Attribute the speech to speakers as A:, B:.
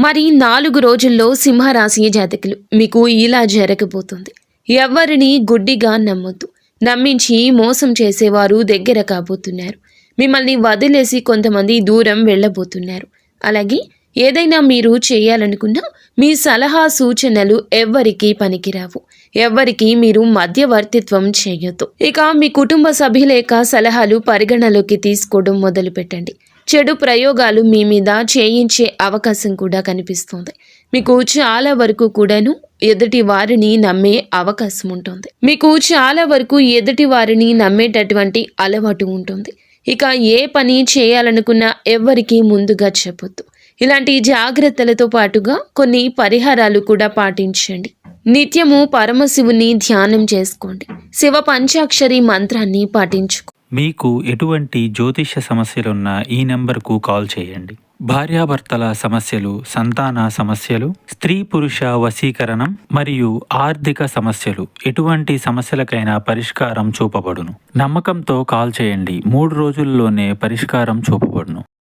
A: మరి 4 రోజుల్లో సింహరాశి జాతకులు మీకు ఇలా జరగబోతుంది. ఎవ్వరిని గుడ్డిగా నమ్మొద్దు. నమ్మించి మోసం చేసేవారు దగ్గర కాబోతున్నారు. మిమ్మల్ని వదిలేసి కొంతమంది దూరం వెళ్ళబోతున్నారు. అలాగే ఏదైనా మీరు చేయాలనుకున్నా మీ సలహా సూచనలు ఎవ్వరికీ పనికిరావు. ఎవ్వరికీ మీరు మధ్యవర్తిత్వం చేయొద్దు. ఇక మీ కుటుంబ సభ్యుల యొక్క సలహాలు పరిగణలోకి తీసుకోవడం మొదలుపెట్టండి. చెడు ప్రయోగాలు మీ మీద చేయించే అవకాశం కూడా కనిపిస్తుంది. మీకు చాలా వరకు కూడాను ఎదుటి వారిని నమ్మే అవకాశం ఉంటుంది. మీకు చాలా వరకు ఎదుటి వారిని నమ్మేటటువంటి అలవాటు ఉంటుంది. ఇక ఏ పని చేయాలనుకున్నా ఎవ్వరికీ ముందుగా చెప్పొద్దు. ఇలాంటి జాగ్రత్తలతో పాటుగా కొన్ని పరిహారాలు కూడా పాటించండి. నిత్యము పరమశివుని ధ్యానం చేసుకోండి. శివ పంచాక్షరి మంత్రాన్ని పాటించుకో.
B: మీకు ఎటువంటి జ్యోతిష్య సమస్యలున్నా ఈ నెంబర్కు కాల్ చేయండి. భార్యాభర్తల సమస్యలు, సంతాన సమస్యలు, స్త్రీ పురుష వశీకరణం మరియు ఆర్థిక సమస్యలు, ఎటువంటి సమస్యలకైనా పరిష్కారం చూపబడును. నమ్మకంతో కాల్ చేయండి. 3 రోజుల్లోనే పరిష్కారం చూపబడును.